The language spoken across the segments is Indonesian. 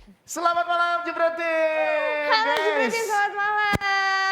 Selamat malam Jebretin, Halo guys. Jibretin, selamat malam.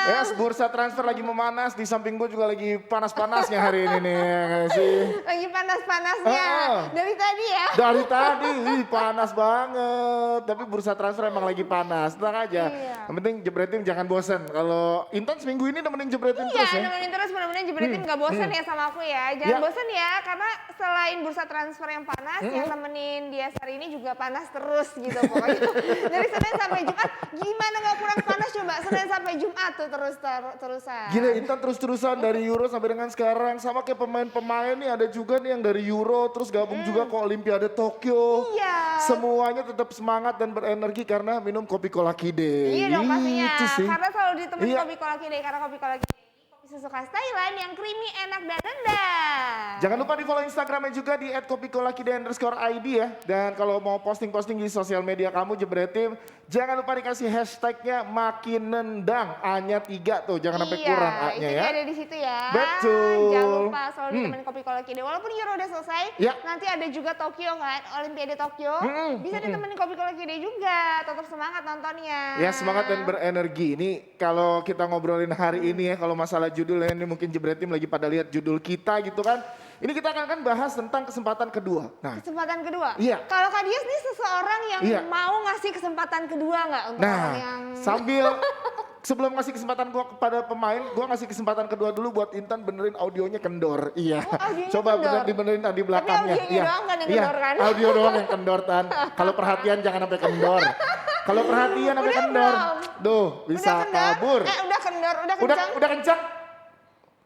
Yes, bursa transfer lagi memanas, di samping gue juga lagi panas-panasnya hari ini nih, ya nggak sih? Lagi panas-panasnya. Dari tadi ya. Dari tadi, panas banget. Tapi bursa transfer emang lagi panas, tenang aja. Iya. Yang penting Jebretin jangan bosen. Kalau Intan seminggu ini nemenin Jebretin Iya, terus ya. nemenin terus mudah-mudahan Jibretin gak bosan ya sama aku ya. Jangan Ya. bosan ya, karena selain bursa transfer yang panas, yang nemenin dia hari ini juga panas terus gitu pokoknya. Dari Senin sampai Jumat, gimana gak kurang panas coba? Senin sampai Jumat tuh terusan. Gila Intan terus-terusan dari Euro sampai dengan sekarang. Sama kayak pemain-pemain nih ada juga nih yang dari Euro terus gabung juga ke Olimpiade Tokyo. Iya. Semuanya tetap semangat dan berenergi karena minum kopi Cola Kide. Iya dong pastinya, Itu sih. karena selalu ditemenin Iya. kopi Cola Kide, karena kopi Cola Kide ini kopi susu khas Thailand yang creamy, enak dan nendang. Jangan lupa di follow Instagramnya juga di @kopikolakide_id ya. Dan kalau mau posting-posting di sosial media kamu Jebretin, jangan lupa dikasih hashtagnya makin nendang. A-nya 3 tuh, jangan sampai kurang A-nya itu ya. ada di situ ya. Betul. Jangan lupa selalu ditemenin kopi Cola Kide. Walaupun Euro udah selesai, Ya. nanti ada juga Tokyo kan, Olimpiade Tokyo. Bisa ditemenin kopi Cola Kide juga. Tetap semangat nontonnya. Ya semangat dan berenergi. Ini kalau kita ngobrolin hari ini ya, kalau masalah judulnya ini mungkin Jebretin lagi pada lihat judul kita gitu kan. Ini kita akan bahas tentang kesempatan kedua. Nah, Kesempatan kedua. Iya. Kalau Kak Dias nih seseorang yang Iya. mau ngasih kesempatan kedua nggak untuk orang yang sambil sebelum ngasih kesempatan gua kepada pemain, gua ngasih kesempatan kedua dulu buat Intan benerin audionya kendor. Iya. Oh, audionya Coba kendor. dibenerin tadi belakangnya. audionya doang kan yang Iya, kendor kan? audio doang yang kendor Tan. Kalau perhatian jangan sampai kendor. Kalau perhatian sampai Udah kendor. belum? Duh, bisa udah kendor? kabur. Udah kendor, udah Udah kencang. udah kencang?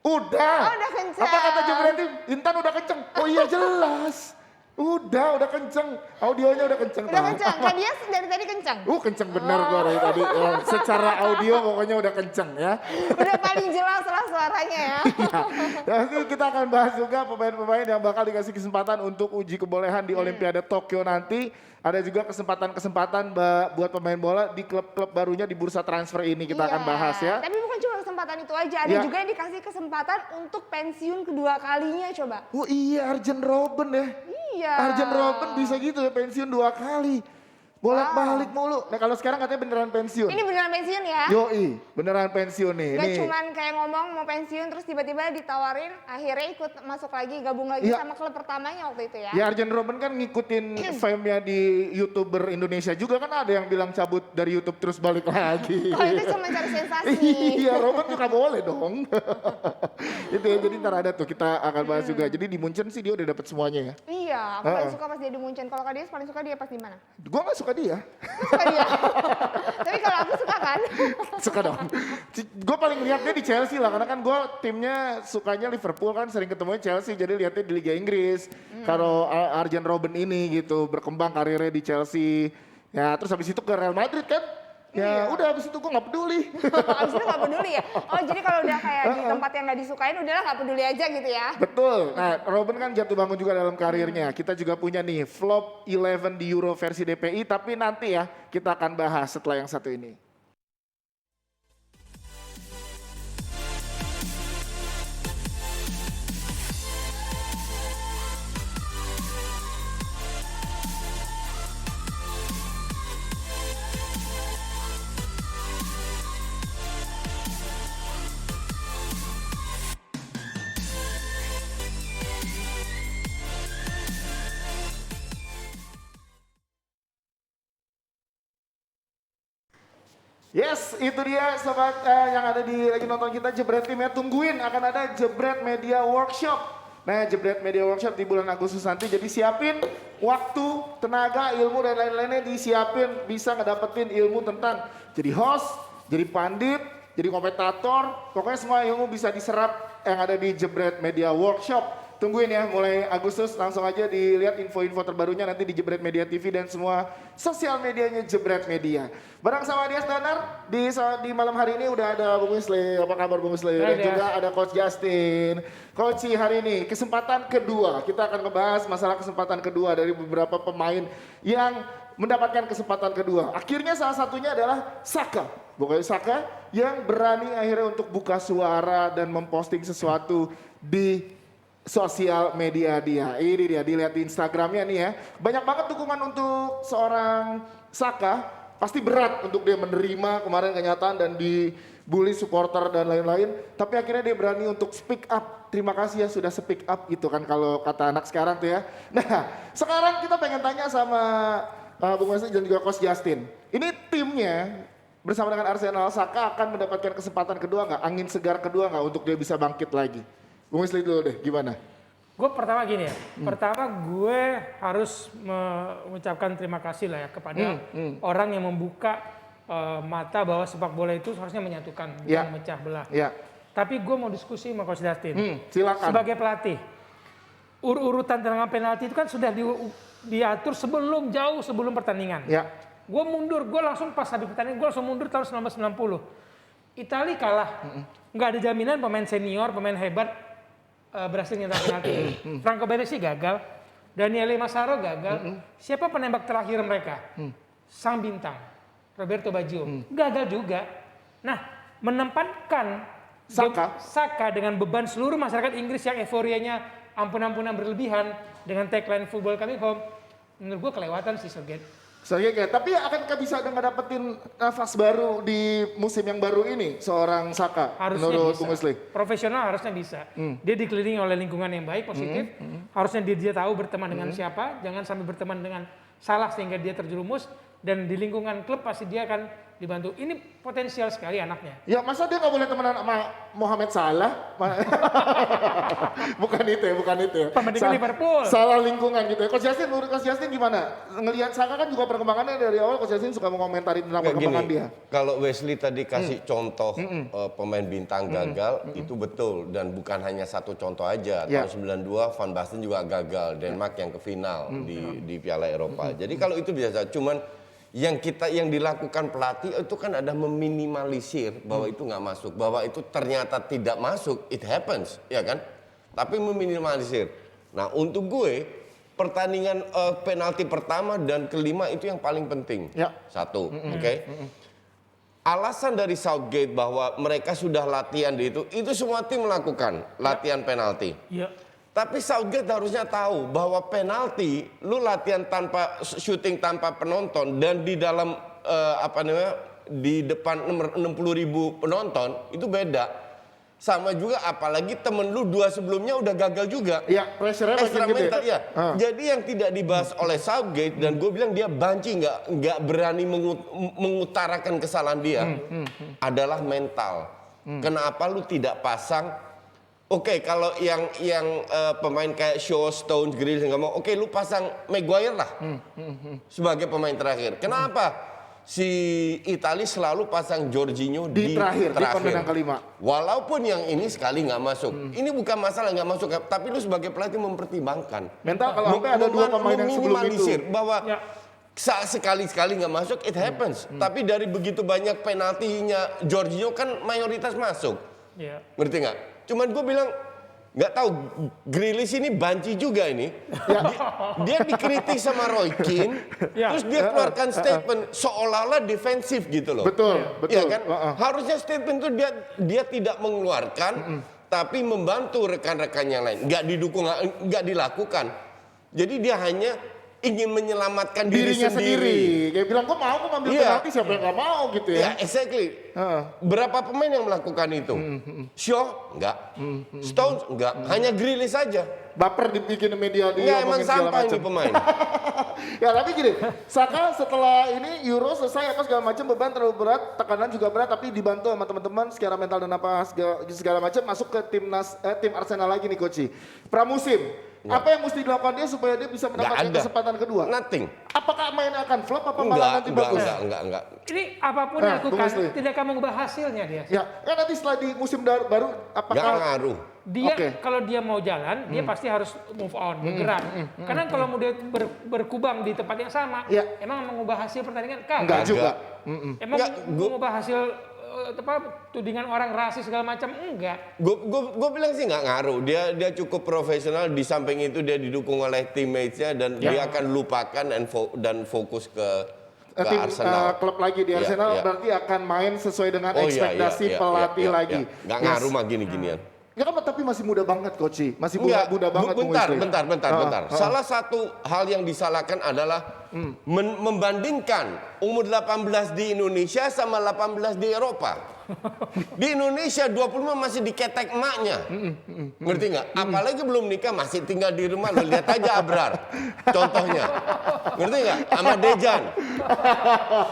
Udah. Oh, udah kencang. Apa kata Jebretin? Intan udah kencang. Oh iya jelas. Udah kencang. Audionya udah kencang. Udah Tan. kencang. Kak Dias dari tadi kencang. Kenceng bener gua dari tadi. Ya, secara audio pokoknya udah kenceng ya. Udah paling jelas lah suaranya ya. Nanti kita akan bahas juga pemain-pemain yang bakal dikasih kesempatan untuk uji kebolehan di Olimpiade Tokyo nanti. Ada juga kesempatan-kesempatan buat pemain bola di klub-klub barunya di bursa transfer ini kita akan bahas ya. Tapi bukan cuma kesempatan itu aja, ada Ya. juga yang dikasih kesempatan untuk pensiun kedua kalinya coba. Oh iya Arjen Robben ya. Iya. Arjen Robben bisa gitu ya pensiun 2 kali. Bolak-balik mulu. Nah kalau sekarang katanya beneran pensiun. Ini beneran pensiun ya? Yoi, beneran pensiun nih. Gak Nih. cuman kayak ngomong mau pensiun terus tiba-tiba ditawarin akhirnya ikut masuk lagi, gabung lagi Iya. sama klub pertamanya waktu itu ya. Ya Arjen Robben kan ngikutin fame-nya di YouTuber Indonesia juga kan ada yang bilang cabut dari YouTube terus balik lagi. Kalau itu cuma cari sensasi. Iya, Robben juga boleh dong. Itu ya, jadi ntar ada tuh kita akan bahas juga. Jadi di Munchen sih dia udah dapet semuanya ya. Iya, aku paling suka pas dia di Munchen. Kalau Kak Dias paling suka dia pas di mana? Gua gak suka dia. Suka dia. Tapi kalau aku suka kan? Suka dong. Gue paling lihat dia di Chelsea lah, karena kan gue timnya sukanya Liverpool kan sering ketemu Chelsea, jadi lihatnya di Liga Inggris. Kalau Arjen Robben ini gitu berkembang karirnya di Chelsea, ya terus habis itu ke Real Madrid kan, ya udah habis itu gue nggak peduli. Abis itu gak peduli ya? Oh jadi kalau udah kayak di tempat yang gak disukain udahlah gak peduli aja gitu ya? Betul. Nah, Robben kan jatuh bangun juga dalam karirnya. Kita juga punya nih flop 11 di Euro versi DPI, tapi nanti ya kita akan bahas setelah yang satu ini. Yes, itu dia sobat yang ada di lagi nonton kita Jebret Tim ya. Tungguin akan ada Jebret Media Workshop. Nah, Jebret Media Workshop di bulan Agustus nanti. Jadi siapin waktu, tenaga, ilmu dan lain-lainnya disiapin bisa ngedapetin ilmu tentang jadi host, jadi pandit, jadi komentator. Pokoknya semua ilmu bisa diserap yang ada di Jebret Media Workshop. Tungguin ya, mulai Agustus langsung aja dilihat info-info terbarunya nanti di Jebret Media TV dan semua sosial medianya Jebret Media. Bareng sama Dias Donar, di malam hari ini udah ada Bung Wisli. Apa kabar Bung Wisli? Dan juga ada Coach Justin. Coach hari ini kesempatan kedua, kita akan ngebahas masalah kesempatan kedua dari beberapa pemain yang mendapatkan kesempatan kedua. Akhirnya salah satunya adalah Saka. Bukan Saka yang berani akhirnya untuk buka suara dan memposting sesuatu di sosial media dia. Ini dia, dilihat di Instagramnya nih ya. Banyak banget dukungan untuk seorang Saka pasti berat untuk dia menerima kemarin kenyataan dan dibully supporter dan lain-lain. Tapi akhirnya dia berani untuk speak up. Terima kasih ya sudah speak up gitu kan kalau kata anak sekarang tuh ya. Nah sekarang kita pengen tanya sama Bung Wesley dan juga Coach Justin. Ini timnya bersama dengan Arsenal, Saka akan mendapatkan kesempatan kedua nggak? Angin segar kedua nggak untuk dia bisa bangkit lagi? Bung Wesley dulu deh, gimana? Gue pertama gini ya, pertama gue harus mengucapkan terima kasih lah ya kepada orang yang membuka mata bahwa sepak bola itu harusnya menyatukan, bukan memecah belah. Ya. Tapi gue mau diskusi sama Coach Justin. Silakan. Sebagai pelatih, urutan tendangan penalti itu kan sudah diatur jauh sebelum pertandingan. Ya. Gue mundur, gue langsung pas habis pertandingan, gue langsung mundur tahun 1990. Italia kalah, nggak ada jaminan pemain senior, pemain hebat berhasil nyetak penalti. Franco Baresi gagal, Daniele Massaro gagal. Siapa penembak terakhir mereka? Sang bintang, Roberto Baggio. Gagal juga. Nah, menempatkan Saka dengan beban seluruh masyarakat Inggris yang euforianya ampun-ampunan berlebihan dengan tagline football coming home, menurut gue kelewatan sih Southgate. Tapi akankah bisa dapetin nafas baru di musim yang baru ini seorang Saka? Harusnya menurut bisa. Bung Wesley? Profesional harusnya bisa. Dia dikelilingi oleh lingkungan yang baik, positif. Harusnya dia tahu berteman dengan siapa, jangan sampai berteman dengan salah sehingga dia terjerumus. Dan di lingkungan klub pasti dia akan dibantu. Ini potensial sekali anaknya. Ya masa dia nggak boleh temenan sama Mohamed Salah? bukan itu ya. Pembandingan Liverpool. Salah lingkungan gitu ya. Coach Justin, menurut Coach Justin gimana? Ngelihat Saka kan juga perkembangannya dari awal Coach Justin suka mengomentari tentang perkembangan dia. Kalau Wesley tadi kasih contoh pemain bintang gagal, itu betul. Dan bukan hanya satu contoh aja. Tahun 92 Van Basten juga gagal. Denmark yang ke final di Piala Eropa. Jadi kalau itu biasa. Cuman yang dilakukan pelatih itu kan ada meminimalisir bahwa itu nggak masuk, bahwa itu ternyata tidak masuk, it happens, ya kan? Tapi meminimalisir. Nah untuk gue pertandingan penalti pertama dan kelima itu yang paling penting. Satu, oke? Alasan dari Southgate bahwa mereka sudah latihan di itu semua tim melakukan latihan penalti. Tapi Southgate harusnya tahu bahwa penalti, lu latihan tanpa shooting tanpa penonton dan di dalam di depan 60.000 penonton itu beda. Sama juga apalagi temen lu dua sebelumnya udah gagal juga. Iya, pressure-nya makin gede. Ya. Jadi yang tidak dibahas oleh Southgate dan gue bilang dia banci nggak berani mengutarakan kesalahan dia adalah mental. Kenapa lu tidak pasang? Oke, kalau yang pemain kayak Shaw, Stones, Grealish nggak mau, oke lu pasang Maguire lah sebagai pemain terakhir. Kenapa si Italia selalu pasang Jorginho di terakhir. Di pertandingan kelima? Walaupun yang ini sekali nggak masuk, ini bukan masalah nggak masuk, tapi lu sebagai pelatih mempertimbangkan. Mental kalau sampai ada dua pemain yang sebelum itu. Bahwa sekali-sekali nggak masuk, it happens. Tapi dari begitu banyak penaltinya Jorginho kan mayoritas masuk. Ngerti nggak? Cuman gue bilang nggak tahu Grealish ini banci juga ini. Dia dikritik sama Roy Keane, terus dia keluarkan statement seolah-olah defensif gitu loh. Betul. Ya kan? Harusnya statement itu dia tidak mengeluarkan, tapi membantu rekan-rekan yang lain. Nggak didukung, nggak dilakukan. Jadi dia hanya ingin menyelamatkan dirinya sendiri. Kayak bilang, gue mau ambil penalti, siapa yang gak mau gitu ya. Exactly. Berapa pemain yang melakukan itu? Shaw? Enggak. Stones? Enggak. Hanya Grealish saja. Baper dibikin media dia. Enggak, emang sampah ini pemain. Ya tapi gini, Saka setelah ini Euro selesai apa segala macam, beban terlalu berat, tekanan juga berat, tapi dibantu sama teman-teman secara mental dan apa segala macam masuk ke tim Arsenal lagi nih Coach. Pramusim. Apa yang mesti dilakukan dia supaya dia bisa mendapatkan kesempatan kedua? Nothing. Apakah mainnya akan flop apa malah nanti bagus? Enggak. Ini apapun yang dilakukan tidak akan mengubah hasilnya dia. Ya, kan nanti setelah di musim baru apakah nggak ngaruh? Dia kalau dia mau jalan, dia pasti harus move on, bergerak. Karena kalau mau dia berkubang di tempat yang sama, emang mengubah hasil pertandingan? Enggak juga. Emang mengubah hasil tudingan orang rasis segala macam? Enggak. Gue bilang sih nggak ngaruh. Dia cukup profesional. Di samping itu dia didukung oleh teammates-nya dan dia akan lupakan dan fokus ke Arsenal. Klub lagi di Arsenal berarti akan main sesuai dengan ekspektasi pelatih lagi. Nggak ngaruh mah gini-ginian. Ya kan tapi masih muda banget Coach. Masih muda banget. Bentar. Salah satu hal yang disalahkan adalah membandingkan umur 18 di Indonesia sama 18 di Eropa. Di Indonesia 25 masih diketek emaknya. Ngerti nggak? Apalagi belum nikah masih tinggal di rumah. Lo lihat aja Abrar. Contohnya. Ngerti nggak? Sama Dejan.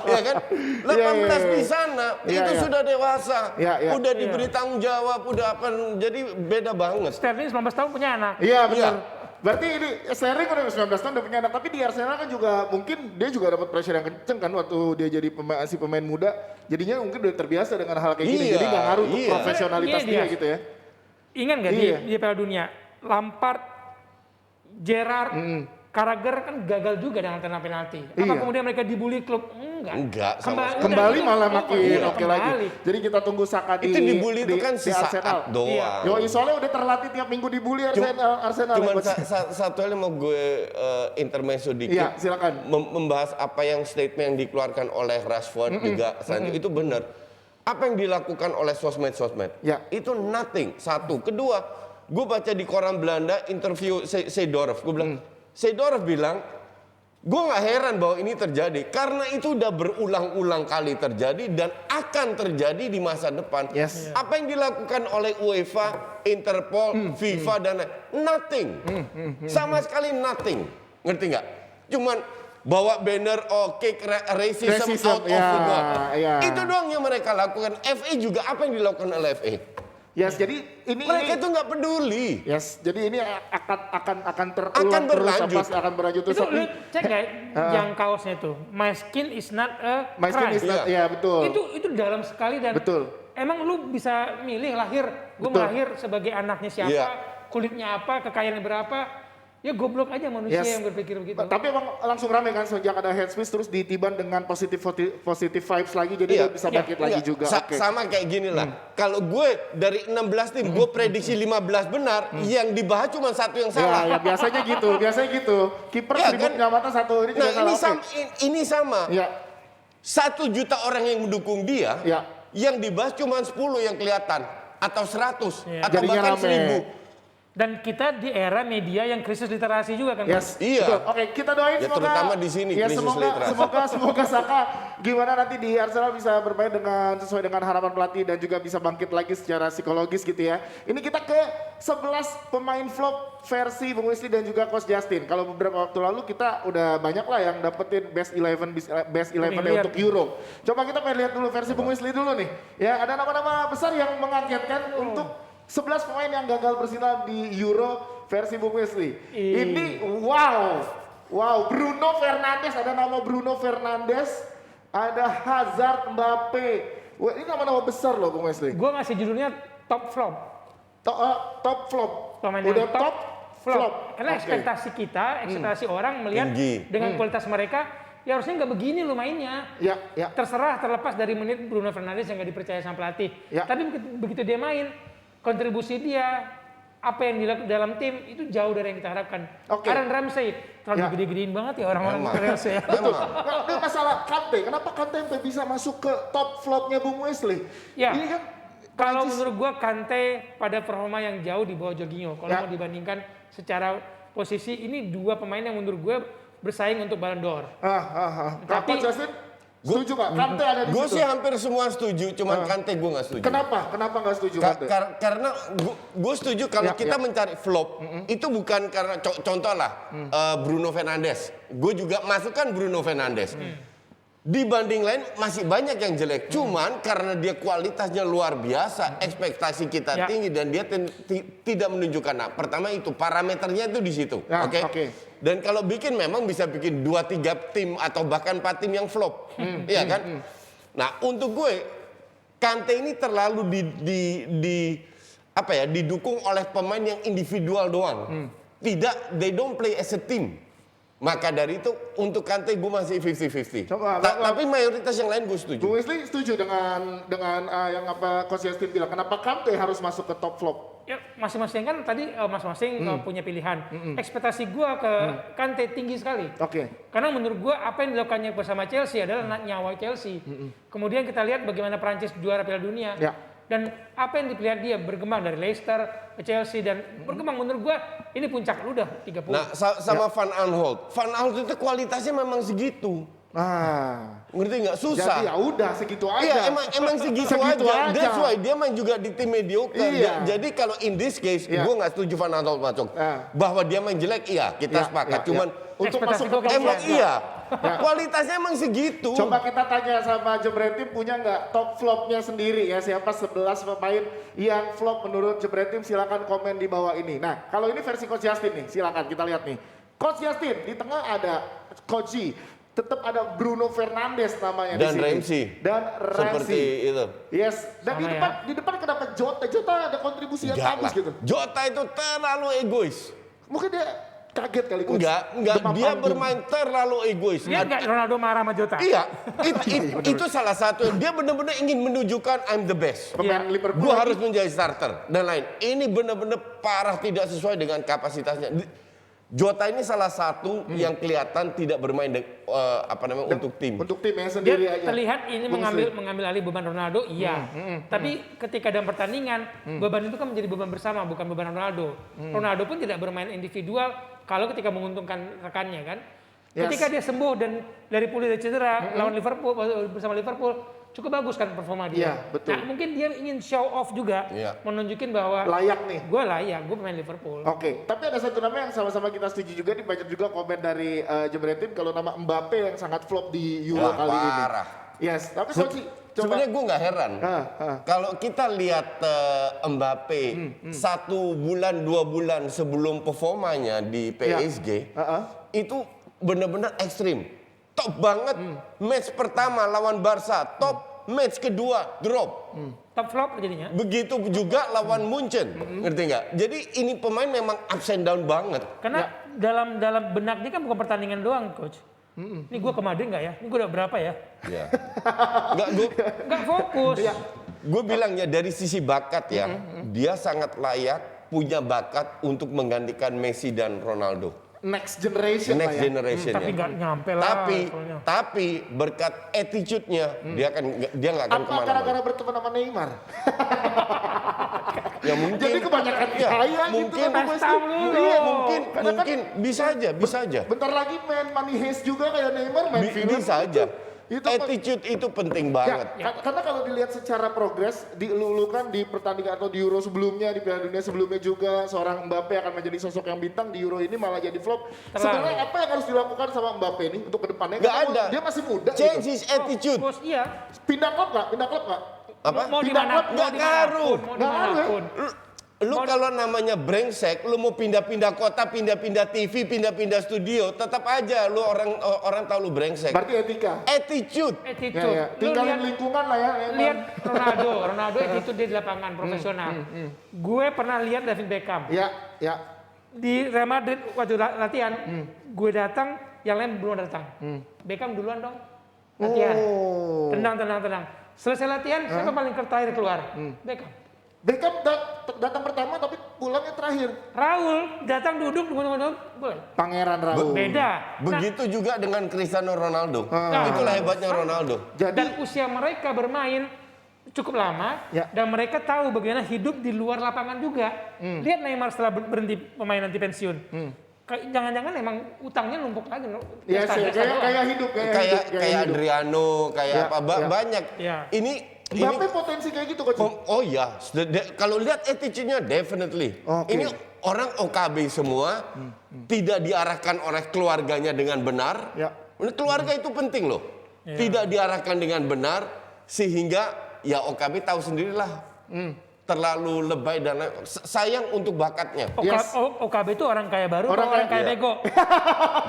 Ya kan? 18 di sana itu sudah dewasa. Udah diberi tanggung jawab, udah apa. Jadi beda banget. Sterling 19 tahun punya anak. Iya benar. Berarti ini Sterling udah 19 tahun udah punya anak, tapi di Arsenal kan juga mungkin dia juga dapat pressure yang kenceng kan waktu dia jadi pemain muda. Jadinya mungkin udah terbiasa dengan hal kayak gini. Jadi nggak ngaruh untuk profesionalitas dia gitu ya. Ingat nggak di Piala Dunia, Lampard, Gerrard, Carragher kan gagal juga dengan tendangan penalti. Apa kemudian mereka dibully klub? Enggak. Kembali malah makin oke lagi. Jadi kita tunggu Saka di itu dibully itu kan di sesaat Arsenal doang. Yo, soalnya udah terlatih tiap minggu dibully Arsenal. Cuman satu hal yang mau gue intermezzo dikit. Iya, silakan. Membahas apa yang statement yang dikeluarkan oleh Rashford juga Sancho itu benar. Apa yang dilakukan oleh sosmed itu nothing. Satu, kedua, gue baca di koran Belanda interview Seedorf, gue bilang Seedorf bilang, gue nggak heran bahwa ini terjadi karena itu udah berulang-ulang kali terjadi dan akan terjadi di masa depan. Apa yang dilakukan oleh UEFA, Interpol, FIFA dan nothing, sama sekali nothing, ngerti nggak? Cuman bawa banner kick racism out of football. Itu doang yang mereka lakukan. FA juga apa yang dilakukan oleh FA? Jadi mereka itu nggak peduli. Jadi ini akan terulang akan berlanjut. Terus, akan berlanjut terus. Itu lu cek nggak yang kaosnya itu, my skin is not a crime. Ya betul. Itu dalam sekali dan emang lu bisa milih gue lahir sebagai anaknya siapa, kulitnya apa, kekayaannya berapa. Ya goblok aja manusia yang berpikir begitu. Tapi emang langsung rame kan sejak ada head speech terus ditiban dengan positive vibes lagi jadi dia bisa bangkit lagi juga. Sama kayak gini lah. Kalau gue dari 16 tim gue prediksi 15 benar, yang dibahas cuma satu yang salah. Ya biasanya gitu. Kiper sibuk nyamatnya satu ini juga salah. Ini sama. 1 juta orang yang mendukung dia, yang dibahas cuma 10 yang kelihatan atau 100 atau bahkan 1000. Dan kita di era media yang krisis literasi juga kan? Iya. Oke, kita doain semoga terutama di sini krisis literasi. Semoga Saka gimana nanti di Arsenal bisa bermain sesuai dengan harapan pelatih dan juga bisa bangkit lagi secara psikologis gitu ya. Ini kita ke 11 pemain flop versi Bung Wesley dan juga Coach Justin. Kalau beberapa waktu lalu kita udah banyak lah yang dapetin best 11 untuk Euro. Coba kita pengen lihat dulu versi Bung Wesley dulu nih. Ya, ada nama-nama besar yang mengagetkan untuk 11 pemain yang gagal bersinar di Euro versi Bung Wesley. Ini wow, Bruno Fernandes, ada nama Bruno Fernandes, ada Hazard, Mbappe. Wah, ini nama-nama besar loh Bung Wesley. Gue ngasih judulnya top flop. Top flop. Udah top flop. Karena ekspektasi orang melihat dengan kualitas mereka, ya harusnya nggak begini lo mainnya. Terserah terlepas dari menit Bruno Fernandes yang nggak dipercaya sama pelatih. Tapi begitu dia main, kontribusi dia, apa yang dilakukan dalam tim itu jauh dari yang kita harapkan. Aaron Ramsey terlalu gede-gedein banget ya orang-orang Chelsea. Betul. Nah, masalah Kante, kenapa Kante sampai bisa masuk ke top flopnya Bung Wesley? Ini kan kalau menurut gua Kante pada performa yang jauh di bawah Jorginho. Kalau mau dibandingkan secara posisi, ini 2 pemain yang menurut gua bersaing untuk Ballon d'Or. Tapi Justin setuju Pak? Kante ada di situ. Gue sih hampir semua setuju, cuman Kante gue nggak setuju. Kenapa nggak setuju Kante? Karena gue setuju kalau kita mencari flop, itu bukan karena contoh lah Bruno Fernandes. Gue juga masukkan Bruno Fernandes. Dibanding lain masih banyak yang jelek. Cuman karena dia kualitasnya luar biasa, ekspektasi kita tinggi dan dia tidak menunjukkan. Nah, pertama itu parameternya itu di situ. Dan kalau bikin memang bisa bikin 2-3 tim atau bahkan 4 tim yang flop. Iya kan? Nah, untuk gue Kante ini terlalu didukung oleh pemain yang individual doang. Tidak, they don't play as a team. Maka dari itu untuk Kante gue masih 50-50. Tapi mayoritas yang lain gue setuju. Bu Wesley setuju dengan yang apa Coach Justin bilang. Kenapa Kante harus masuk ke top flop? Ya masing-masing kan tadi masing-masing punya pilihan. Ekspektasi gue ke Kante tinggi sekali. Karena menurut gue apa yang dilakukannya bersama Chelsea adalah nyawa Chelsea. Kemudian kita lihat bagaimana Prancis juara Piala Dunia. Dan apa yang dilihat dia berkembang dari Leicester ke Chelsea dan berkembang menurut gua ini puncak lu udah 30. Nah, sama Van Aanholt. Van Aanholt itu kualitasnya memang segitu. Nah, Ngerti nggak? Susah. jadi ya udah segitu aja. Iya, emang segitu, Segitu aja. aja. That's why dia main juga di tim mediocre. Iya. Jadi kalau in this case, Iya. gue nggak setuju Van Aanholt masuk. Bahwa dia main jelek, iya kita Iya, sepakat. iya, Cuman untuk Ekspektasi masuk ke gua top emang flop, iya. Kualitasnya emang segitu. Coba kita tanya sama Jebret Tim punya nggak top flopnya sendiri ya, siapa 11 pemain yang flop menurut Jebret Tim, silakan komen di bawah ini. Nah kalau ini versi Coach Justin nih, silakan kita lihat nih. Coach Justin, di tengah ada Coach G, tetap ada Bruno Fernandes namanya Dan di sini. Ramsey. Dan Seperti Ramsey. itu. Yes, dan Sama di depan kenapa Jota ada kontribusi yang Enggak bagus lah. gitu. Jota itu terlalu egois. Mungkin dia kaget kali Coach. Enggak. Demam Dia panggung. bermain terlalu egois. Dia enggak Ronaldo marah sama Jota. Iya, itu salah satu. Dia benar-benar ingin menunjukkan I'm the best. Pemain Iya. Liverpool. Gue harus menjadi starter dan lain. Ini benar-benar parah tidak sesuai dengan kapasitasnya. Jota ini salah satu yang kelihatan tidak bermain untuk tim. Untuk tim yang Dia sendiri aja. terlihat ini Bung mengambil alih beban Ronaldo, iya. Tapi ketika dalam pertandingan, beban itu kan menjadi beban bersama, bukan beban Ronaldo. Ronaldo pun tidak bermain individual kalau ketika menguntungkan rekannya kan. Yes. Ketika dia sembuh dan dari pulih dari cedera lawan Liverpool bersama Liverpool cukup bagus kan performa dia. Iya, betul. Nah, mungkin dia ingin show off juga, Iya. menunjukin bahwa Layak nih. gue layak, gue pemain Liverpool. Oke, tapi ada satu nama yang sama-sama kita setuju juga, dibaca juga komen dari Jebret Tim kalau nama Mbappe yang sangat flop di Euro Wah, kali ini. parah. Yes, tapi Coach, coba. Sebenarnya gue nggak heran. Ah. Kalau kita lihat Mbappe 1 bulan 2 bulan sebelum performanya di PSG itu benar-benar ekstrim. Top banget match pertama lawan Barca, top match kedua drop. Top flop jadinya. Begitu juga lawan Munchen, ngerti nggak? Jadi ini pemain memang ups and down banget. Karena dalam benak dia kan bukan pertandingan doang, coach. Ini gue ke Madrid nggak ya? Ini gue udah berapa ya? Ya. Nggak fokus. Gue bilang ya dari sisi bakat ya, dia sangat layak punya bakat untuk menggantikan Messi dan Ronaldo. Next generation Next lah ya. generation Tapi ya. nggak nyampe lah. levelnya. Tapi berkat attitude-nya dia nggak akan Apa kemana-mana. gara-gara berteman sama Neymar? Ya mungkin. Jadi kebanyakan Ya, kaya gitu mungkin kan Mas. pesta dulu. Iya, mungkin bisa aja. Bentar lagi main Money Heist juga kayak Neymar main film. Bisa aja. Itu Attitude itu penting Ya, banget. karena kalau dilihat secara progres, dielulukan di pertandingan atau di Euro sebelumnya, di Piala Dunia sebelumnya juga, seorang Mbappe akan menjadi sosok yang bintang, di Euro ini malah jadi flop. Sebenarnya apa yang harus dilakukan sama Mbappe ini untuk kedepannya? Nggak Karena ada. Dia masih muda Change gitu. his attitude. Fokus, iya. Pindah klub nggak? Apa? Mau Pindah di mana? klub nggak ngaruh. Mau Nggak ngaruh ya? dimanapun. Lu kalau namanya brengsek, lu mau pindah-pindah kota, pindah-pindah TV, pindah-pindah studio, tetap aja lu orang tahu lu brengsek. Berarti etika. Attitude. Attitude. Ya, ya. Lu Tinggalin lihat- lingkungan lah ya. Neymar. lihat Ronaldo attitude dia di lapangan profesional. Gue pernah lihat David Beckham Ya. di Real Madrid waktu latihan. Gue datang, yang lain belum datang. Beckham duluan dong latihan. Oh. Tenang. Selesai latihan, siapa paling terakhir keluar? Beckham. Beckham datang pertama tapi pulangnya terakhir. Raul datang duduk, boleh. Pangeran Raul. Beda. Nah, Begitu juga dengan Cristiano Ronaldo. Ah. Itulah hebatnya Ronaldo. Jadi dan usia mereka bermain cukup lama Ya. dan mereka tahu bagaimana hidup di luar lapangan juga. Lihat Neymar setelah berhenti pemain nanti pensiun. Jangan-jangan emang utangnya numpuk lagi. ya sih, kayak hidup Kayak hidup. Adriano, kayak Ya, apa ya. banyak. Ya. Ini Mbappe potensi kayak gitu coach. oh ya, kalau lihat attitude-nya definitely. Oke. Ini orang OKB semua tidak diarahkan oleh keluarganya dengan benar. Ya. Ini keluarga itu penting loh. Tidak diarahkan dengan benar sehingga ya OKB tahu sendirilah. Terlalu lebay dan sayang untuk bakatnya. Yes. OKB itu orang kaya baru, Orang orang kaya- kaya bego.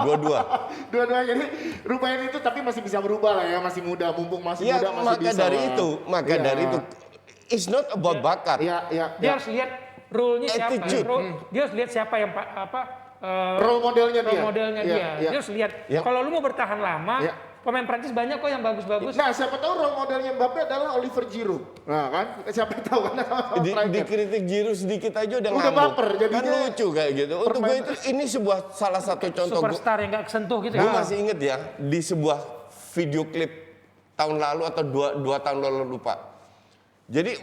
Dua-dua. Dua-duanya jadi rupain itu tapi masih bisa berubah lah ya, masih muda, mumpung masih Ya, muda masih maka bisa. dari lah. itu, Iya. it's not about bakat. Iya. Dia harus lihat role-nya siapa. Attitude. Dia harus lihat siapa yang Role modelnya dia. role modelnya Iya, dia. iya. Dia harus lihat Ya. kalau lu mau bertahan lama, Ya. pemain Prancis banyak kok yang bagus-bagus. Nah, siapa tahu role modelnya Mbappe adalah Oliver Giroud. Nah, kan siapa tahu kan sama Dikritik Giroud sedikit aja udah Udah ngamuk. baper, Kan jadinya lucu kayak gitu. Untuk gue itu ini salah satu contoh. Superstar yang gak kesentuh gitu Gue ya. masih inget ya di sebuah video klip tahun lalu atau dua tahun lalu lupa. Jadi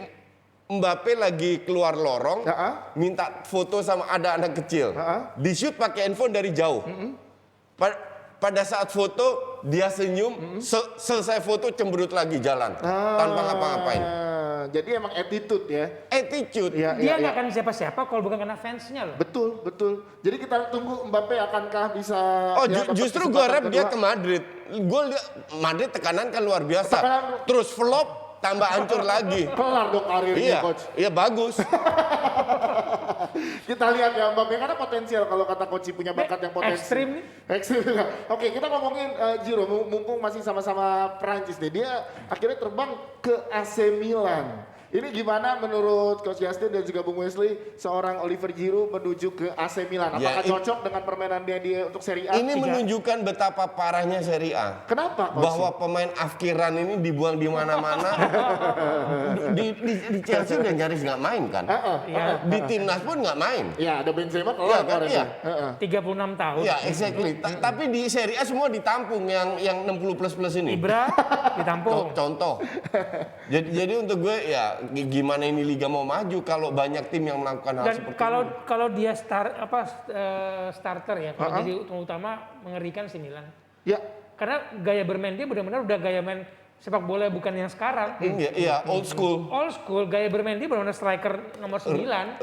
Mbappe lagi keluar lorong, minta foto sama ada anak kecil. Di shoot pakai handphone dari jauh. Pada saat foto dia senyum, selesai foto cemberut lagi jalan tanpa ngapa-ngapain. Jadi emang attitude ya. Attitude. Dia nggak akan siapa-siapa kalau bukan karena fansnya loh. Betul, betul. Jadi kita tunggu Mbappe akankah bisa. Oh, dapat justru gue kesempatan harap dia kedua? ke Madrid. Gue lihat Madrid tekanan kan luar biasa. Terus flop, tambah hancur lagi. Kelar dong karirnya, coach. Iya bagus. Kita lihat ya Mbappe karena potensial kalau kata coach punya bakat yang potensi. Ekstrim nih. Ekstrim. Oke, kita ngomongin Giro, mumpung masih sama-sama Prancis deh. Dia akhirnya terbang ke AC Milan. Ini gimana menurut Coach Justin dan juga Bung Wesley seorang Oliver Giroud menuju ke AC Milan? Apakah cocok dengan permainannya dia untuk Serie A? Ini menunjukkan betapa parahnya Serie A. Kenapa, Coach? Bahwa pemain afkiran ini dibuang di mana-mana. di Chelsea udah nyaris nggak main kan? Di timnas pun nggak main. Ya, ada Benzema Iya kan? Iya. 36 tahun. Ya, exactly. Tapi di Serie A semua ditampung yang 60 plus ini. Ibra ditampung. Contoh. Jadi untuk gue ya gimana ini liga mau maju kalau banyak tim yang melakukan hal Dan seperti kalau dia starter ya, kalau jadi utama mengerikan si Milan. Ya. Karena gaya bermain dia benar-benar udah gaya main sepak bola bukan yang sekarang. Iya, old school. Old school, gaya bermain dia benar-benar striker nomor 9.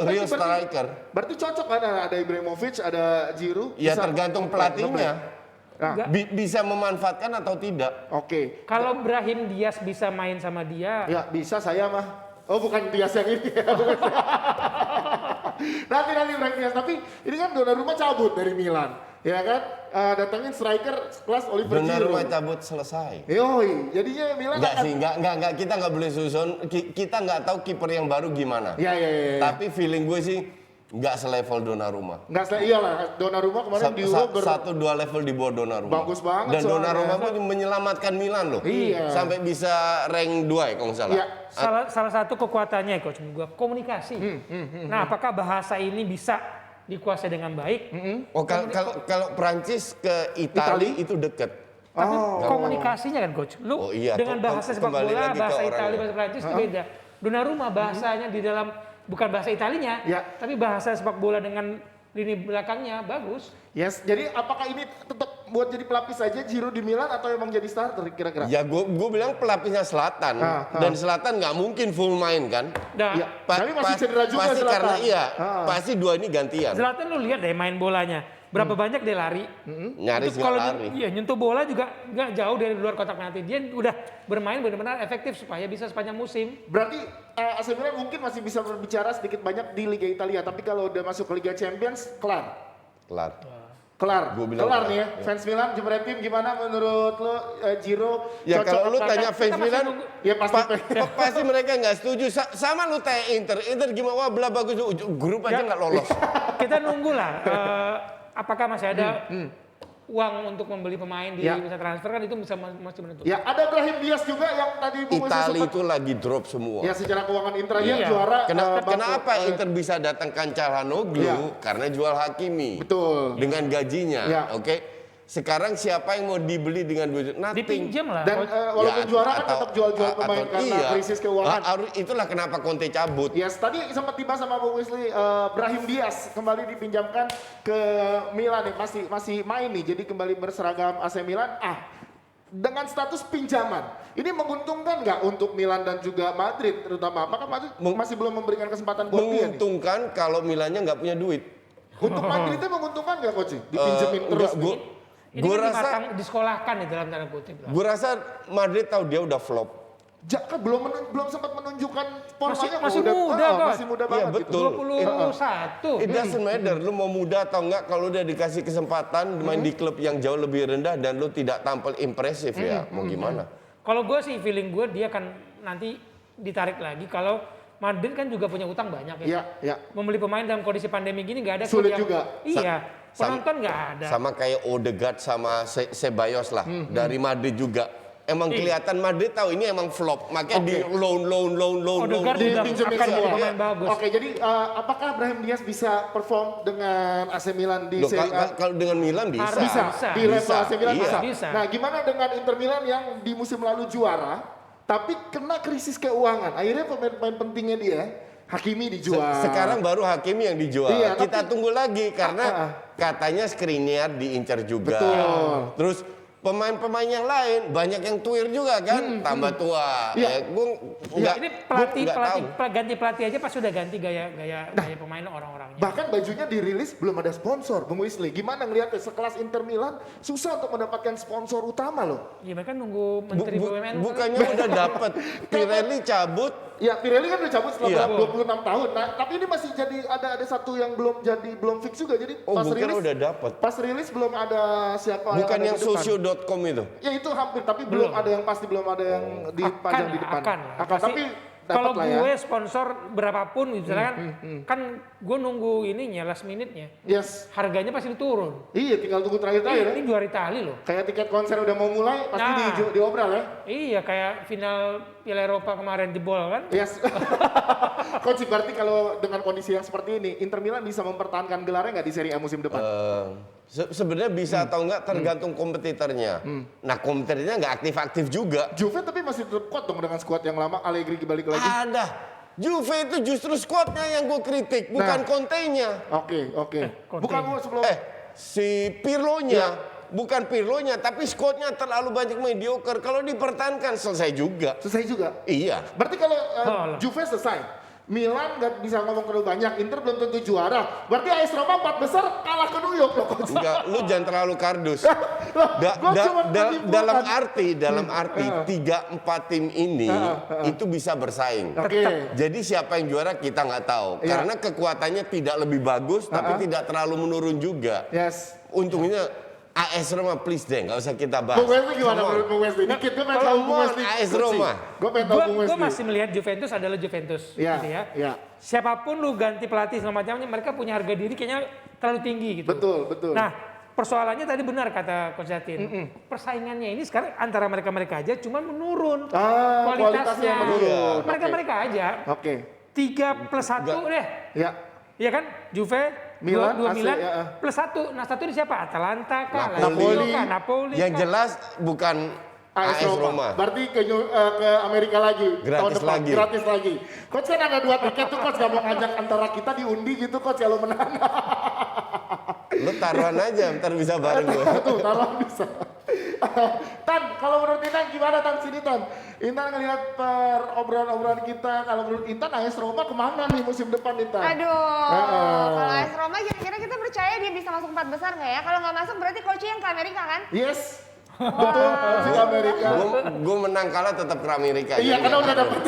Real striker. Berarti cocok kan ada Ibrahimovic, ada Giroud. Ya bisa tergantung pelatihnya. Nah, Bisa memanfaatkan atau tidak. Oke. Kalau Brahim Diaz bisa main sama dia, Ya bisa saya mah. Oh bukan Diaz yang ini ya. nanti Brahim Diaz. Tapi ini kan Donnarumma cabut dari Milan. Ya kan? Datangin striker kelas Oliver Giroud. Donnarumma cabut selesai. Yoi, jadinya Milan Enggak akan. sih, enggak. Kita nggak boleh susun. Kita nggak tahu kiper yang baru gimana. Ya. Tapi feeling gue sih nggak selevel Donnarumma. Nggak iyalah, Donnarumma kemarin di Euro 1-2 level di bawah Donnarumma. Bagus banget Dan soalnya. Donnarumma pun menyelamatkan Milan loh. Iya. Sampai bisa rank 2 ya kalau nggak salah. Iya. salah satu kekuatannya coach menurut gua komunikasi. Nah, apakah bahasa ini bisa dikuasai dengan baik? Oh, kalau Prancis ke Italia itu deket. Tapi komunikasinya kan coach. Lu Oh iya, dengan bahasa sepak kembali bola, lagi ke bahasa orangnya. Italia, bahasa Prancis itu beda. Donnarumma bahasanya di dalam bukan bahasa Italinya, Ya. tapi bahasa sepak bola dengan lini belakangnya bagus. Yes, jadi apakah ini tetap buat jadi pelapis aja Giroud di Milan atau emang jadi starter kira-kira? Ya gue bilang pelapisnya Selatan. Dan Selatan nggak mungkin full main kan. Nah, Ya, tapi masih cedera juga pasti Zlatan. karena pasti dua ini gantian. Zlatan lu lihat deh main bolanya. Berapa banyak dia lari. Nyaris Untuk nggak kalau lari. iya, nyentuh bola juga nggak jauh dari luar kotak penalti. Dia udah bermain benar-benar efektif supaya bisa sepanjang musim. Berarti AC Milan mungkin masih bisa berbicara sedikit banyak di Liga Italia, tapi kalau udah masuk ke Liga Champions, kelar. Kelar. Gua bilang Kelar kelar. nih ya. Fans Milan, Jebret Tim gimana menurut lo Giroud? Ya cocok kalau lu apa tanya enggak? fans Kita masih Milan, nunggu. Ya pasti. pasti mereka nggak setuju. Sama lu tanya Inter gimana? Wah belah bagus, grup aja nggak lolos. Kita nunggulah apakah masih ada uang untuk membeli pemain di Ya. bisa transfer kan itu bisa masih menentukan. Ya ada Brahim Diaz juga yang tadi Bung Wesley Italia sempat- itu lagi drop semua. Ya secara keuangan Inter aja Iya. juara. Kenapa Inter bisa datangkan Calhanoglu? Iya. Karena jual Hakimi. Betul. Dengan gajinya, Iya. oke. Sekarang siapa yang mau dibeli dengan duit? Nothing. Dipinjam lah. Dan coach. walaupun Ya, juara kan atau- tetap jual-jual pemain atau- karena iya. krisis keuangan. Itulah kenapa Conte cabut. Yes, tadi sempat tiba sama Bung Wesley, Brahim Diaz kembali dipinjamkan ke Milan nih, masih main nih, jadi kembali berseragam AC Milan. Dengan status pinjaman, ini menguntungkan nggak untuk Milan dan juga Madrid terutama? Apakah Madrid masih belum memberikan kesempatan buat dia nih? Menguntungkan kalau Milannya nggak punya duit. Untuk Madridnya menguntungkan nggak coach? Dipinjemin terus? Ini Gue kan rasa, disekolahkan nih dalam tanda kutip. lah. gue rasa Madrid tahu dia udah flop. Kan belum sempat menunjukkan formanya. Masih udah- muda, Coach. masih muda Iya, banget. betul. 21. It doesn't matter, lu mau muda atau enggak, kalau udah dikasih kesempatan main di klub yang jauh lebih rendah dan lu tidak tampil impresif ya, mau gimana? Kalau gue sih feeling gue dia akan nanti ditarik lagi kalau Madrid kan juga punya utang banyak ya. Iya. Membeli pemain dalam kondisi pandemi gini nggak ada klub Sulit yang- juga. Iya, penonton nggak ada. Sama kayak Odegaard sama Ceballos lah dari Madrid juga. Emang kelihatan Madrid tahu ini emang flop, makanya di loan. Odegaard juga Dipinjemin akan jadi semua. pemain bagus. Oke, jadi apakah Brahim Diaz bisa perform dengan AC Milan di Loh, Serie A? kalau dengan Milan bisa. Bisa, di level Bisa, AC Milan iya. bisa. Bisa. Nah, gimana dengan Inter Milan yang di musim lalu juara, tapi kena krisis keuangan. Akhirnya pemain-pemain pentingnya dia, Hakimi dijual. Sekarang baru Hakimi yang dijual. Iya, Kita tapi- tunggu lagi karena katanya Skriniar diincar juga. Betul. Terus pemain-pemain yang lain banyak yang tuir juga kan, tambah tua. Iya. Gue nggak. Ini gua nggak tahu. ganti pelatih aja pas sudah ganti gaya pemain orang-orangnya. Bahkan bajunya dirilis belum ada sponsor, Bung Wisli. Gimana ngeliatnya sekelas Inter Milan susah untuk mendapatkan sponsor utama loh. Ya mereka nunggu menteri BUMN. Bukannya udah dapat Pirelli cabut. Ya Pirelli kan udah cabut setelah Iya. 26 tahun. Nah, tapi ini masih jadi ada satu yang belum fix juga. Jadi Oh, pas bukan rilis udah dapat. Pas rilis belum ada siapa Bukan ada yang di depan. socio.com itu. Ya itu hampir, tapi belum ada yang pasti, belum ada yang dipajang di depan. Akan. Tapi Kalau dapat lah ya. gue sponsor berapapun misalnya kan gue nunggu ininya last minute-nya. Yes. Harganya pasti turun. Iya, tinggal tunggu terakhir-terakhir ya. Ini juara Itali loh. Kayak tiket konser udah mau mulai, pasti Nah. diobral ya. Iya kayak final Piala Eropa kemarin jebol kan. Yes. Coach, berarti kalau dengan kondisi yang seperti ini, Inter Milan bisa mempertahankan gelarnya nggak di Serie A musim depan? Sebenarnya bisa atau enggak tergantung kompetitornya. Nah, kompetitornya nggak aktif-aktif juga. Juve tapi masih tetap kuat dong dengan skuad yang lama, Allegri balik lagi. Ada. Juve itu justru skuadnya yang gue kritik, bukan Nah. Conte-nya. Oke. Conte. Bukan gua sebelum Si Pirlo-nya, bukan Pirlo-nya, tapi skuadnya terlalu banyak mediocre. Kalau dipertahankan selesai juga. selesai juga. Iya. Berarti kalau Alah. Juve selesai, Milan nggak bisa ngomong terlalu banyak, Inter belum tentu juara. Berarti AS Roma 4 besar kalah ke New York loh, Coach. Enggak, lu jangan terlalu kardus. Gua cuma menyimpulkan. Dalam arti 3-4 tim ini itu bisa bersaing. Oke. Jadi siapa yang juara kita nggak tahu. Iya. Karena kekuatannya tidak lebih bagus, tapi tidak terlalu menurun juga. Yes. Untungnya AS Roma please deh, nggak usah kita bahas. Bung Wesley gimana Come on. menurut Bung Wesley? Dikit, gue pengen tahu Come Bung on, Wesley. AS Roma. Gue pengen tahu Bung Gue Wesley. masih melihat Juventus adalah Juventus Iya, gitu ya. iya. Siapapun lu ganti pelatih segala macamnya, mereka punya harga diri kayaknya terlalu tinggi gitu. Betul. Nah, persoalannya tadi benar kata Coach Jatin. Persaingannya ini sekarang antara mereka-mereka aja cuma menurun. Kualitasnya menurun. Mereka-mereka aja. Oke. 3+1 deh. Ya. Iya kan? Juve, Milan, dua AC, Milan, ya. +1. Nah, satu ini siapa? Atalanta kah? Napoli. Lazio kah? Napoli Yang kah? jelas bukan AS Roma. Berarti ke Amerika lagi. Gratis tahun depan. lagi. Gratis lagi. Coach kan ada 2 tiket tuh, Coach gak mau ngajak antara kita diundi gitu, Coach, kalau menang. Lu taruhan aja, ntar bisa bareng gue. Tuh, taruhan bisa. Tan, kalau menurut Intan gimana Tan? Sini Tan. Intan ngelihat obrolan-obrolan kita, kalau menurut Intan AS Roma kemana nih musim depan Intan? Aduh, kalau AS Roma kira-kira kita percaya dia bisa masuk 4 besar nggak ya? Kalau nggak masuk berarti coachnya yang ke Amerika kan? Yes. Betul, masuk Amerika. Gue menang kalah tetap ke Amerika. Iya, Jadi karena nggak udah tahu. dapet.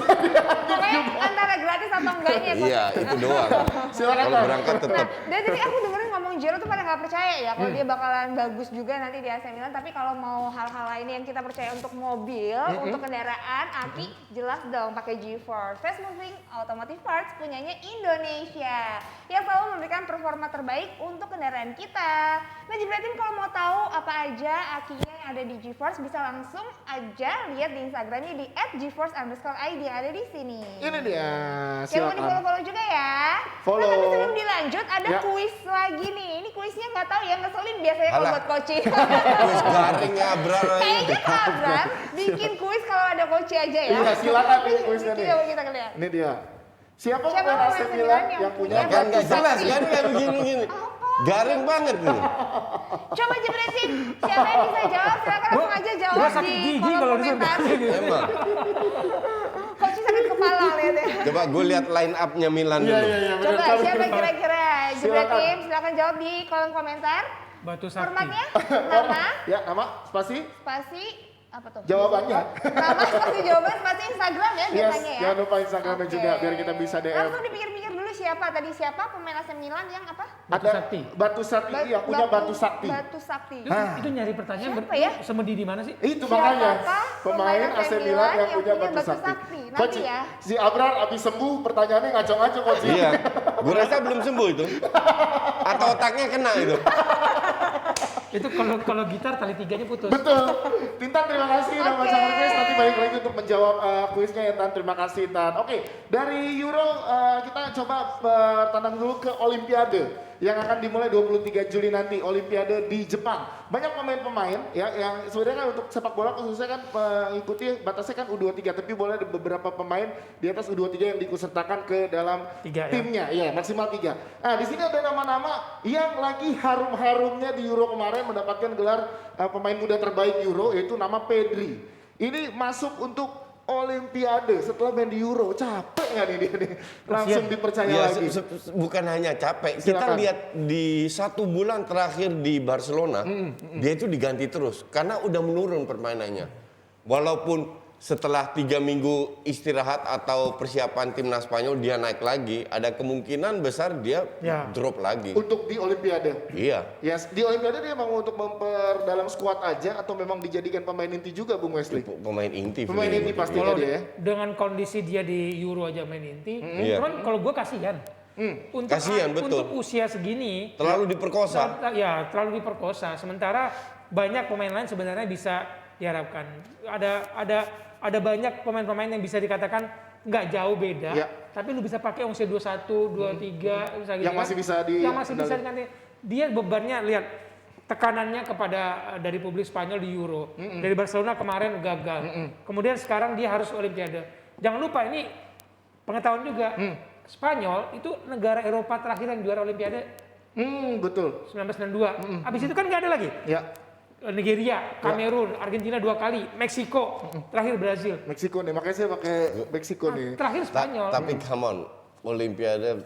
Pokoknya antara gratis atau enggaknya. Coach. Iya, itu doang. Silakan, Kalau Tan. berangkat Nah, tetap. dari tadi aku dengerin ngomong Jero tuh pada nggak percaya ya kalau dia bakalan bagus juga nanti di AC Milan. Tapi kalau mau hal-hal lainnya yang kita percaya untuk mobil, untuk kendaraan, aki jelas dong pakai GeForce. Fast Moving Automotive Parts punyanya Indonesia yang selalu memberikan performa terbaik untuk kendaraan kita. Nah, Jibratin kalau mau tahu apa aja akinya yang ada di GeForce bisa langsung aja lihat di Instagramnya di @geforce_id yang ada di sini. Ini dia, Jangan lupa di silakan. follow-follow juga ya. Follow. Nah, tapi sebelum dilanjut ada Ya. kuis lagi nih. Ini kuisnya nggak tahu ya, ngeselin biasanya kalau Alah. buat Koci. Terus garing ya, Abrar. Kayaknya Abrar bikin kuis kalau ada Koci aja ya. Iya, silakan nih kuisnya nih. Coba kita lihat. Ini dia. Siapa Siapa pemain AC pemain Milan yang yang punya punya Kan nggak batu jelas sakti? kan kayak begini-gini. Garing banget nih. Coba jebretin, siapa yang bisa jawab? Silakan langsung aja jawab Gua di sakit gigi kolom kalau komentar. disuruh. Emang. Koci sakit kepala lihat ya. Coba gue lihat line up-nya Milan Iya, dulu. benar. Coba Coba. siapa kira-kira? Silakan. Jebretin, silakan jawab di kolom komentar. Batu Sakti. Formatnya, nama, Ya, nama, spasi, spasi, apa tuh? jawabannya. Nama, spasi jawaban, spasi Instagram ya Yes, biasanya ya. jangan lupa Instagramnya Oke. juga biar kita bisa DM. Langsung dipikir-pikir dulu siapa tadi siapa pemain AC Milan yang apa? Batu Ada Sakti. Batu Sakti yang punya Batu Sakti. Batu Sakti. Itu nyari pertanyaan Siapa ya? semedi di mana sih? Itu makanya Siapakah pemain AC Milan yang punya Batu Sakti. Nanti Coach, ya. si Abrar abis sembuh pertanyaannya ngaco-ngaco Coach. Iya, gue rasa belum sembuh itu. Atau otaknya kena itu. Itu kalau gitar tali tiganya putus. Betul. Tintan terima kasih udah Oke. baca request, nanti balik lagi untuk menjawab. dijawab kuisnya ya Tan. Terima kasih Tan. Oke, dari Euro kita coba tandang dulu ke Olimpiade yang akan dimulai 23 Juli nanti, Olimpiade di Jepang. Banyak pemain-pemain ya yang sebenarnya kan untuk sepak bola khususnya kan mengikuti batasnya kan U23, tapi boleh ada beberapa pemain di atas U23 yang diikutsertakan ke dalam timnya, ya maksimal 3. Nah di sini ada nama-nama yang lagi harum-harumnya di Euro kemarin mendapatkan gelar pemain muda terbaik Euro, yaitu nama Pedri. Ini masuk untuk Olimpiade setelah main di Euro, capek nggak nih dia nih? Langsung dipercaya lagi. Bukan hanya capek, Silakan. kita lihat di 1 bulan terakhir di Barcelona, dia itu diganti terus karena udah menurun permainannya. Walaupun setelah 3 minggu istirahat atau persiapan timnas Spanyol dia naik lagi, ada kemungkinan besar dia drop lagi. Untuk di Olimpiade. Iya. Yes, di Olimpiade dia memang untuk memperdalam skuad aja atau memang dijadikan pemain inti juga Bung Wesley? Pemain inti. Pemain inti pasti Kalau dia ya. dengan kondisi dia di Euro aja main inti, cuman kalau gue kasihan. Kasihan, betul. Untuk usia segini Terlalu diperkosa. Ya, terlalu diperkosa. Sementara banyak pemain lain sebenarnya bisa diharapkan. Ada banyak pemain-pemain yang bisa dikatakan nggak jauh beda, tapi lu bisa pakai usia 21, 23, bisa gitu Yang masih bisa di yang masih bisa diganti. Dia bebannya lihat tekanannya kepada dari publik Spanyol di Euro. Dari Barcelona kemarin gagal. Kemudian sekarang dia harus Olimpiade. Jangan lupa ini pengetahuan juga. Spanyol itu negara Eropa terakhir yang juara Olimpiade. Betul. 1992. Abis itu kan nggak ada lagi. Ya. Nigeria, Kamerun, Argentina 2 kali, Meksiko, terakhir Brazil. Meksiko nih, makanya saya pakai Meksiko nih. Terakhir Spanyol. Tapi come on, Olimpiade.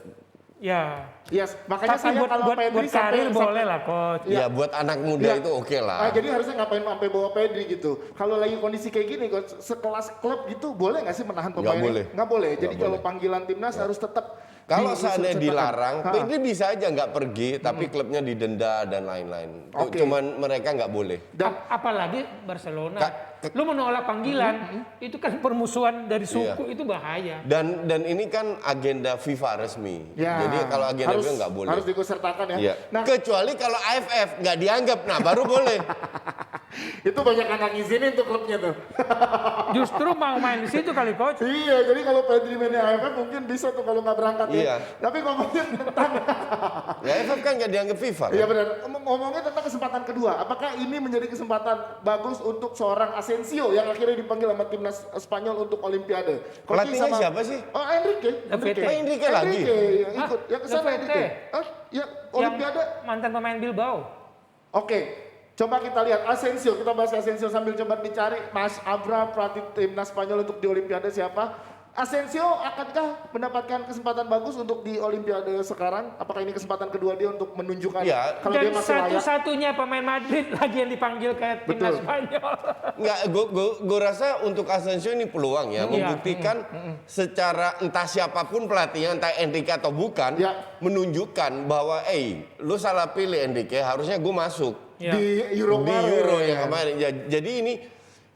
Ya. Yes, makanya Tapi saya kalau buat Pedri karir boleh lah coach. Ya buat anak muda itu oke lah. Jadi harusnya ngapain sampai bawa Pedri gitu. Kalau lagi kondisi kayak gini, coach, sekelas klub gitu boleh nggak sih menahan pemain? Nggak boleh. Jadi kalau panggilan timnas harus tetap. Kalau seandainya dilarang, Pedri bisa aja nggak pergi, tapi klubnya didenda dan lain-lain. Cuman mereka nggak boleh. Apalagi Barcelona. Lu menolak panggilan, itu kan permusuhan dari suku, itu bahaya. Dan ini kan agenda FIFA resmi. Jadi kalau agenda FIFA nggak boleh. Harus diikutsertakan ya. Nah, kecuali kalau AFF nggak dianggap, nah baru boleh. Itu banyak anak ngizinin tuh klubnya tuh. Justru mau main di situ kali coach. Iya, jadi kalau Pedri main di AFF mungkin bisa tuh kalau nggak berangkat ya. Tapi ngomongin tentang ya AFF kan nggak dianggap FIFA. Iya benar. Ngomongin tentang kesempatan kedua, apakah ini menjadi kesempatan bagus untuk seorang Asensio yang akhirnya dipanggil sama timnas Spanyol untuk Olimpiade? Pelatihnya siapa sih? Oh, Enrique. Enrique lagi. Yang ikut, yang kesana Enrique. Ya, Olimpiade. Yang mantan pemain Bilbao. Oke. Coba kita lihat Asensio, kita bahas Asensio sambil coba dicari Mas Abra pelatih timnas Spanyol untuk di Olimpiade siapa? Asensio akankah mendapatkan kesempatan bagus untuk di Olimpiade sekarang? Apakah ini kesempatan kedua dia untuk menunjukkan kalau dia dan masih layak? satu-satunya pemain Madrid lagi yang dipanggil ke timnas Spanyol. Enggak, gue rasa untuk Asensio ini peluang ya, membuktikan secara entah siapapun pelatihnya, entah Enrique atau bukan, menunjukkan bahwa, lu salah pilih Enrique, harusnya gue masuk. Di Euro yang kemarin. Jadi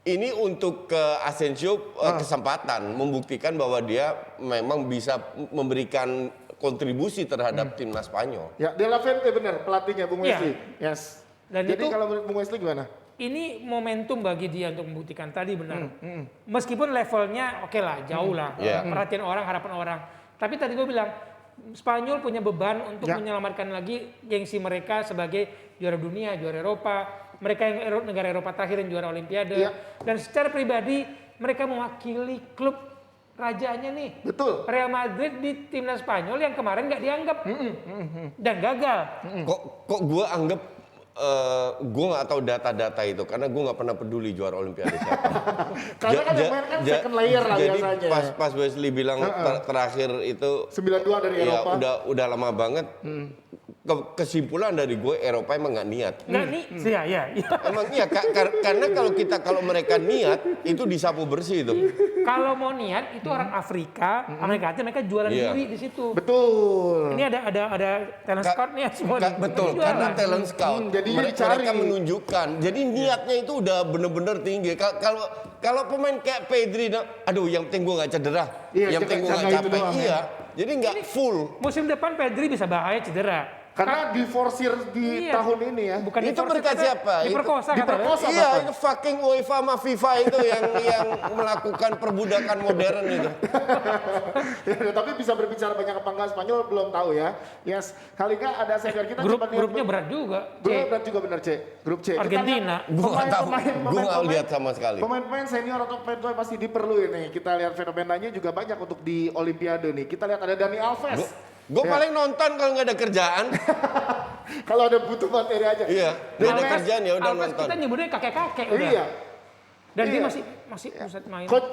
ini untuk ke Asensio kesempatan membuktikan bahwa dia memang bisa memberikan kontribusi terhadap timnas Spanyol. Ya, De La Fuente benar pelatihnya Bung Wesley. Yes. Dan jadi itu, kalau menurut Bung Wesley gimana? Ini momentum bagi dia untuk membuktikan tadi benar. Meskipun levelnya oke lah, jauh lah. Perhatian orang, harapan orang. Tapi tadi gue bilang Spanyol punya beban untuk menyelamatkan lagi gengsi mereka sebagai juara dunia, juara Eropa. Mereka yang negara Eropa terakhir yang juara Olimpiade. Dan secara pribadi mereka mewakili klub rajanya nih. Betul. Real Madrid di timnas Spanyol yang kemarin nggak dianggap dan gagal. Kok gue anggap gue nggak tahu data-data itu karena gue nggak pernah peduli juara Olimpiade siapa. Karena kan yang main kan second layer lah jadi biasanya. Jadi pas Wesley bilang terakhir itu 92 dari Eropa. Udah lama banget. Kesimpulan dari gue Eropa emang nggak niat. Nggak nih, ya. Emang iya, karena kalau mereka niat itu disapu bersih itu. Kalau mau niat itu orang Afrika, Amerika Latin mereka jualan diri di situ. Betul. Ini ada talent scout-nya semua. Betul, karena talent scout. Jadi mereka menunjukkan. Jadi niatnya itu udah bener-bener tinggi. Kalau pemain kayak Pedri, aduh yang penting gue nggak cedera, yang penting gue nggak capek. Jadi nggak full. Musim depan Pedri bisa bahaya cedera. Karena diforsir di Iya. tahun ini ya. Bukan Itu diforsir, berkat kata- siapa? Diperkosa katanya. Diperkosa. Iya, itu fucking UEFA sama FIFA itu yang melakukan perbudakan modern itu. Ya, tapi bisa berbicara banyak apa enggak Spanyol belum tahu ya. Yes, kali enggak ada senior kita Grupnya berat juga. Grupnya C. berat juga benar, C. Grup C. Kita Argentina. lihat Gua nggak tahu, gua nggak lihat sama sekali. Pemain-pemain senior atau pemain pasti diperluin nih. Kita lihat fenomenanya juga banyak untuk di Olimpiade nih. Kita lihat ada Dani Alves. Gue Ya. paling nonton kalau nggak ada kerjaan. Kalau ada butuh materi aja. Iya, nggak ada Alves- kerjaan ya udah Alves nonton. kita nyebutnya kakek-kakek udah. Iya. Dan dia Iya. masih buset main. Coach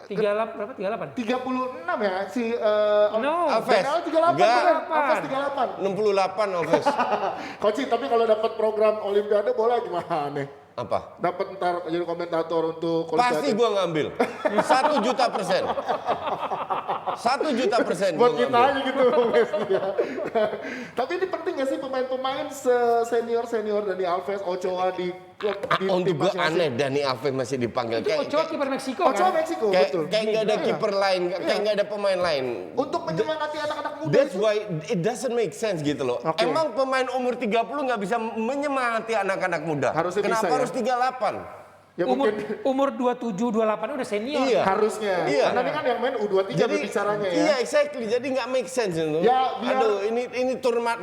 38 berapa? 38. 36 ya si No. Alves. Daniel 38 Enggak. bener. Alves 38. 68 Alves. Coach, tapi kalau dapat program Olimpiade bola gimana nih? Apa? Dapat ntar jadi komentator untuk Pasti gue ngambil. 1 juta %. 1 juta % buat gue kita ngambil. aja gitu Messi ya. Tapi ini penting gak sih pemain-pemain senior Dani Alves, Ochoa di klub di Untuk gue masing-masing? aneh Dani Alves masih dipanggil. Itu Ochoa kiper Meksiko Ochoa kan? Meksiko Kayak betul. nggak ada Iya. kiper lain, kayak nggak ada pemain lain. Untuk menyemangati anak-anak muda That's itu. why it doesn't make sense gitu loh. Oke. Emang pemain umur 30 nggak bisa menyemangati anak-anak muda. Harusnya Kenapa bisa ya? harus 38? Ya mungkin Umur 27, 28 udah senior. Iya. harusnya. Iya. Karena ini kan yang main U23 berbicaranya ya. Iya, exactly. Jadi nggak make sense itu. Ya, biar- Aduh, ini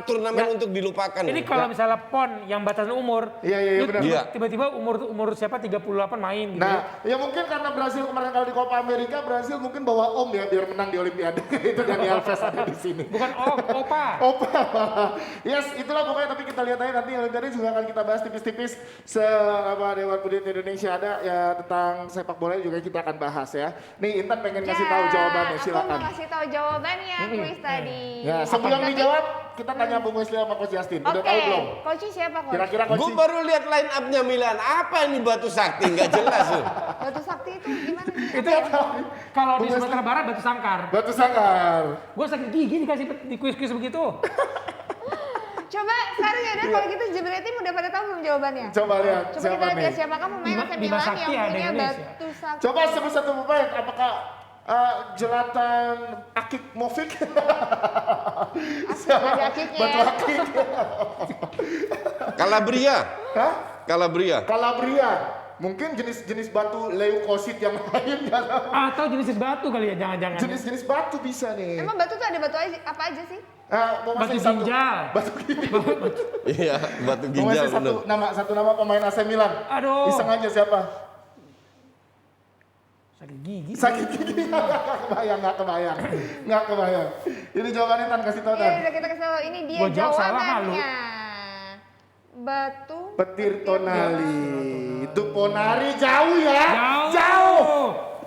turnamen untuk dilupakan. Ini kalau misalnya PON yang batasan umur, Iya, lu benar. Iya. tiba-tiba umur siapa 38 main gitu. Nah, ya mungkin karena Brasil kemarin kali di Copa America, Brasil mungkin bawa Om ya biar menang di Olimpiade. Itu Dani Alves ada di sini. Bukan opa. Opa. Yes, itulah pokoknya, tapi kita lihat aja nanti Olimpiade juga akan kita bahas tipis-tipis Dewan Pudit Indonesia ada ya tentang sepak bola juga kita akan bahas ya. Nih Intan pengen ngasih tahu jawabannya, Aku silakan. mau kasih tahu jawabannya kuis tadi. Ya, sebelum Tapi- dijawab kita tanya Bung Wesley sama Coach Justin. Udah Oke, tahu belum? Coach siapa Coach? Kira-kira Coach Gue baru lihat line up-nya Milan. Apa ini Batu Sakti? Nggak jelas tuh. Batu Sakti itu gimana? Itu kalau di Sumatera Barat batu sangkar. Batu Sangkar. Gue sakit gigi dikasih di kuis-kuis begitu. Coba sekarang ya udah kalau gitu Jebret Team udah pada tahu belum jawabannya? Coba lihat Coba siapa kita lihat ya nih. siapa kamu pemain AC Bima Milan Sakti yang ada punya Indonesia. Batu Sakti. Coba sebut satu pemain, apakah Jelatan Akik Movik? Dari akiknya Batu ya. Akik. Calabria. Hah? Calabria. Calabria. Mungkin jenis-jenis batu leukosit yang lain ya. Atau jenis batu kali ya, jangan-jangan. Jenis-jenis batu bisa nih. Emang batu tuh ada batu apa aja sih? Mau Batu ngasih satu. ginjal. Batu ginjal. Iya, Batu Mau Ginjal ngasih bener. satu nama pemain AC Milan. Aduh. Iseng aja siapa? Sakit gigi. Sakit gigi. Nggak kebayang. Ini jawabannya Tan, kasih tau Iya Tan. udah kita kasih tahu ini dia Gua jawab salah, malu. jawabannya. Batu Petir Tonali. Itu Ponari jauh ya. Jauh.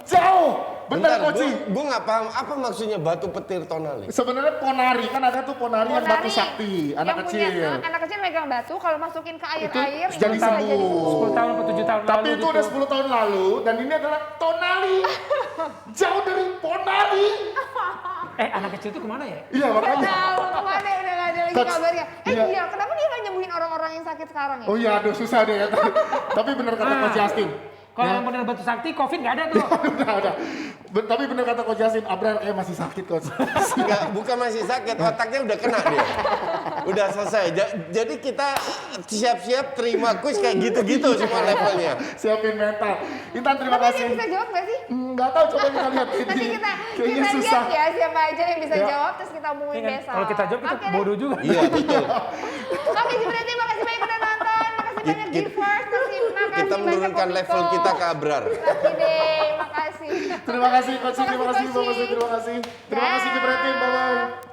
Jauh. Bener Bentar, Koci. gue nggak paham apa maksudnya Batu Petir Tonali. Sebenarnya Ponari kan ada tuh Ponari yang batu sakti, anak yang kecil. Punya, anak kecil megang batu kalau masukin ke air Itu itu jadi bisa jadi sembuh. 10 tahun atau 7 tahun Tapi lalu itu gitu. udah 10 tahun lalu dan ini adalah Tonali. Jauh dari Ponari. Anak kecil itu kemana ya? Iya Nggak makanya. tahu kemana udah nggak ada lagi Coach, kabarnya. iya. Iya, kenapa dia nggak nyembuhin orang-orang yang sakit sekarang ya? Oh iya, aduh susah deh ya. Tapi bener kata Coach Justin. Kalau yang benar batu sakti, COVID nggak ada tuh. Udah. Tapi bener kata Coach Justin, Abrar kayak masih sakit Coach. Enggak, bukan masih sakit, otaknya udah kena dia. Udah selesai. Jadi kita siap-siap terima kuis kayak gitu-gitu semua levelnya. Siapin mental. Intan terima Tapi dia kasih. bisa jawab nggak sih? Nggak tahu, coba kita lihat. Nanti kita Kayaknya susah. lihat ya siapa aja yang bisa Ya. jawab terus kita omongin Kan, besok. kalau kita jawab kita Oke deh. bodoh juga. Iya, betul. Oke, berarti makasih banyak udah nonton. Makasih banyak Kita- Givers. Makasih Kita banyak menurunkan Komiko. level kita ke Abrar. Makasih deh, makasih. Terima kasih Coach, terima kasih Makasih, Bapak, Coach. terima kasih. Terima kasih Kipretin, bye-bye.